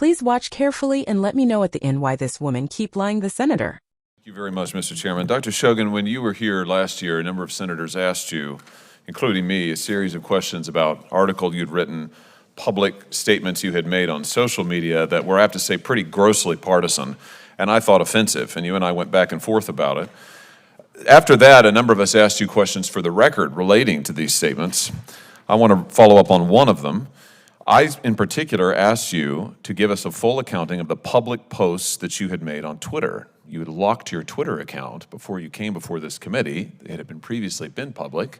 Please watch carefully and let me know at the end why this woman keep lying the senator. Thank you very much, Mr. Chairman. Dr. Shagan, when you were here last year, a number of senators asked you, including me, a series of questions about articles you'd written, public statements you had made on social media that were, I have to say, pretty grossly partisan, and I thought offensive, and you and I went back and forth about it. After that, a number of us asked you questions for the record relating to these statements. I want to follow up on one of them. I, in particular, asked you to give us a full accounting of the public posts that you had made on Twitter. You had locked your Twitter account before you came before this committee. It had previously been public.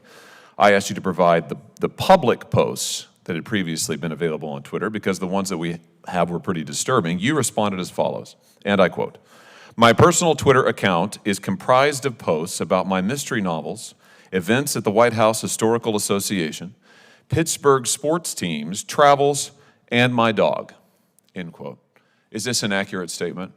I asked you to provide the public posts that had previously been available on Twitter because the ones that we have were pretty disturbing. You responded as follows, and I quote, "My personal Twitter account is comprised of posts about my mystery novels, events at the White House Historical Association, Pittsburgh sports teams, travels, and my dog," end quote. Is this an accurate statement?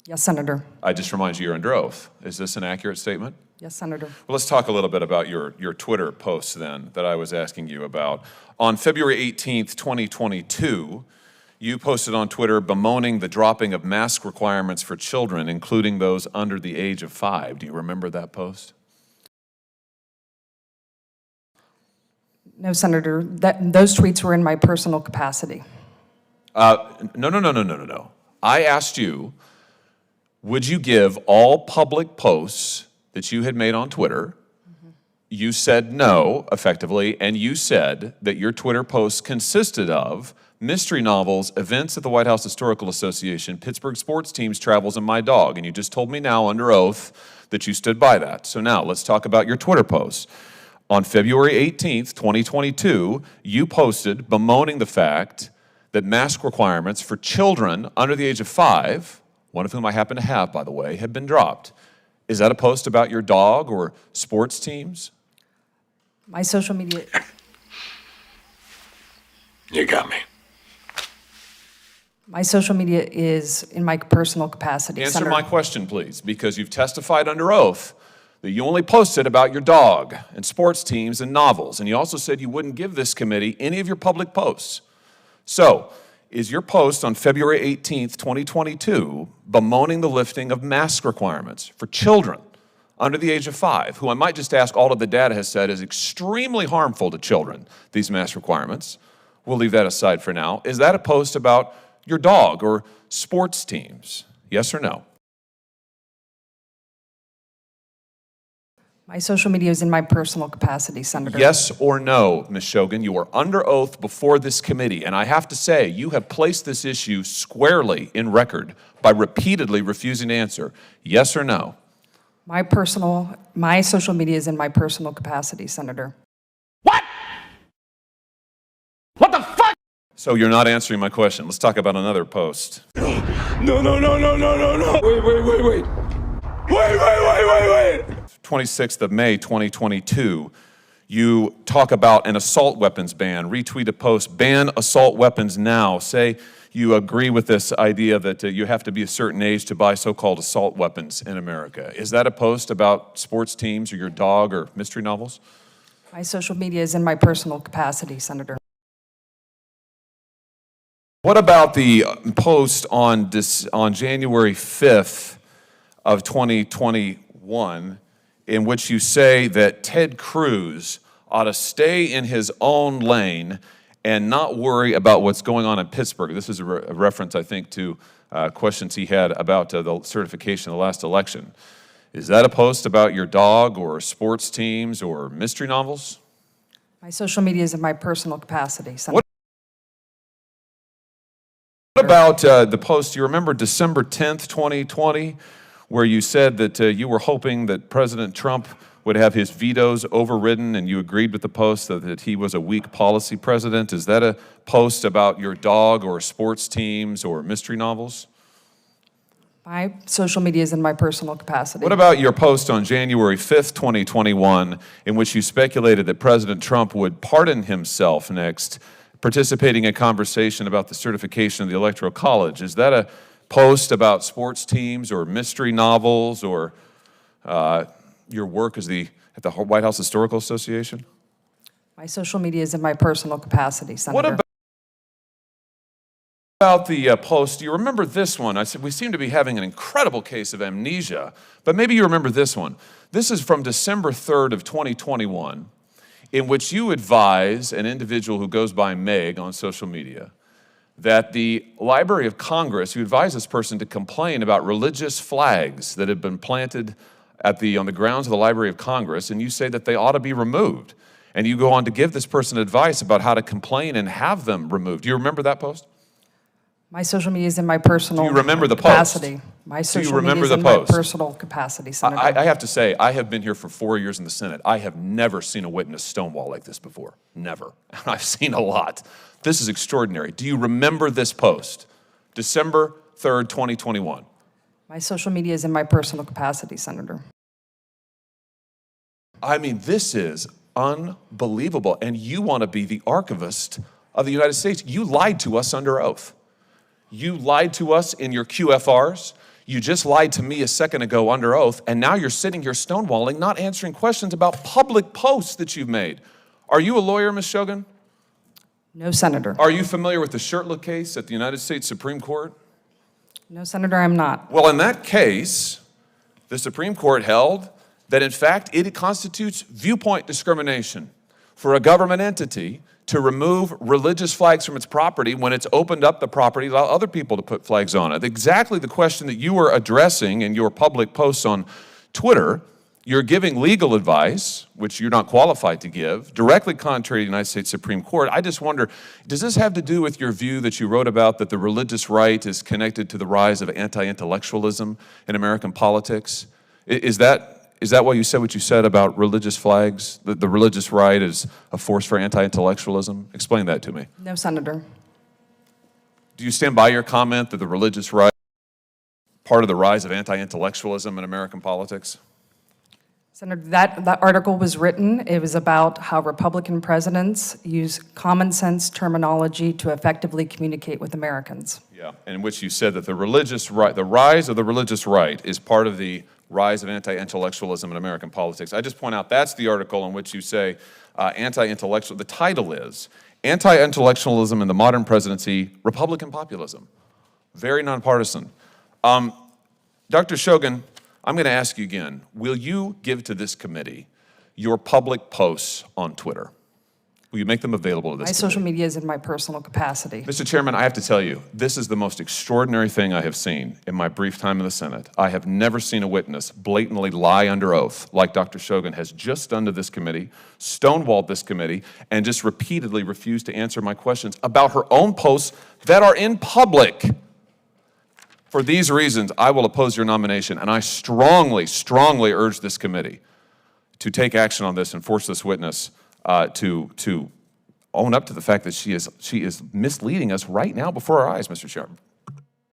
Yes, Senator. I just remind you, you're under oath. Is this an accurate statement? Yes, Senator. Well, let's talk a little bit about your Twitter posts then that I was asking you about. On February 18th, 2022, you posted on Twitter bemoaning the dropping of mask requirements for children, including those under the age of 5. Do you remember that post? No, Senator. Those tweets were in my personal capacity. No. I asked you, would you give all public posts that you had made on Twitter? You said no, effectively, and you said that your Twitter posts consisted of mystery novels, events at the White House Historical Association, Pittsburgh sports teams, travels, and my dog. And you just told me now under oath that you stood by that. So now let's talk about your Twitter posts. On February 18th, 2022, you posted bemoaning the fact that mask requirements for children under the age of 5, one of whom I happen to have, by the way, had been dropped. Is that a post about your dog or sports teams? My social media... You got me. My social media is in my personal capacity, Answer Senator. my question, please, because you've testified under oath that you only posted about your dog and sports teams and novels, and you also said you wouldn't give this committee any of your public posts. So, is your post on February 18th, 2022, bemoaning the lifting of mask requirements for children under the age of 5, who I might just ask, all of the data has said is extremely harmful to children, these mask requirements? We'll leave that aside for now. Is that a post about your dog or sports teams? Yes or no? My social media is in my personal capacity, Senator. Yes or no, Ms. Shagan? You are under oath before this committee, and I have to say, you have placed this issue squarely in record by repeatedly refusing to answer. Yes or no? My social media is in my personal capacity, Senator. What? What the fuck? So you're not answering my question. Let's talk about another post. No. Wait. 26th of May, 2022, you talk about an assault weapons ban, retweet a post, ban assault weapons now. Say you agree with this idea that you have to be a certain age to buy so-called assault weapons in America. Is that a post about sports teams or your dog or mystery novels? My social media is in my personal capacity, Senator. What about the post on January 5th of 2021 in which you say that Ted Cruz ought to stay in his own lane and not worry about what's going on in Pittsburgh? This is a reference, I think, to questions he had about the certification of the last election. Is that a post about your dog or sports teams or mystery novels? My social media is in my personal capacity, Senator. What about the post, you remember December 10th, 2020, where you said that you were hoping that President Trump would have his vetoes overridden, and you agreed with the post that he was a weak policy president? Is that a post about your dog or sports teams or mystery novels? My social media is in my personal capacity. What about your post on January 5th, 2021, in which you speculated that President Trump would pardon himself next, participating in a conversation about the certification of the Electoral College? Is that a post about sports teams or mystery novels or your work at the White House Historical Association? My social media is in my personal capacity, Senator. What About the post, do you remember this one? I said we seem to be having an incredible case of amnesia, but maybe you remember this one. This is from December 3rd of 2021, in which you advise an individual who goes by Meg on social media that the Library of Congress, you advise this person to complain about religious flags that have been planted on the grounds of the Library of Congress, and you say that they ought to be removed. And you go on to give this person advice about how to complain and have them removed. Do you remember that post? My social media is in my personal Do you remember the capacity. post? My Do you social remember media is the in post? my personal capacity, Senator. I have to say, I have been here for 4 years in the Senate. I have never seen a witness stonewall like this before. Never. And I've seen a lot. This is extraordinary. Do you remember this post? December 3rd, 2021. My social media is in my personal capacity, Senator. I mean, this is unbelievable. And you want to be the archivist of the United States. You lied to us under oath. You lied to us in your QFRs. You just lied to me a second ago under oath, and now you're sitting here stonewalling, not answering questions about public posts that you've made. Are you a lawyer, Ms. Shogan? No, Senator. Are you familiar with the Shirtliff case at the United States Supreme Court? No, Senator, I'm not. Well, in that case, the Supreme Court held that, in fact, it constitutes viewpoint discrimination for a government entity to remove religious flags from its property when it's opened up the property to allow other people to put flags on it. Exactly the question that you were addressing in your public posts on Twitter. You're giving legal advice, which you're not qualified to give, directly contrary to the United States Supreme Court. I just wonder, does this have to do with your view that you wrote about that the religious right is connected to the rise of anti-intellectualism in American politics? Is that why you said what you said about religious flags, that the religious right is a force for anti-intellectualism? Explain that to me. No, Senator. Do you stand by your comment that the religious right is part of the rise of anti-intellectualism in American politics? Senator, that article was written. It was about how Republican presidents use common sense terminology to effectively communicate with Americans. Yeah, in which you said that the religious right, the rise of the religious right is part of the rise of anti-intellectualism in American politics. I just point out that's the article in which you say anti-intellectual, the title is Anti-Intellectualism in the Modern Presidency, Republican Populism. Very nonpartisan. Dr. Shogan, I'm going to ask you again, will you give to this committee your public posts on Twitter? Will you make them available to this My committee? social media is in my personal capacity. Mr. Chairman, I have to tell you, this is the most extraordinary thing I have seen in my brief time in the Senate. I have never seen a witness blatantly lie under oath like Dr. Shogan has just done to this committee, stonewalled this committee, and just repeatedly refused to answer my questions about her own posts that are in public. For these reasons, I will oppose your nomination, and I strongly, strongly urge this committee to take action on this and force this witness to own up to the fact that she is misleading us right now before our eyes, Mr. Chairman.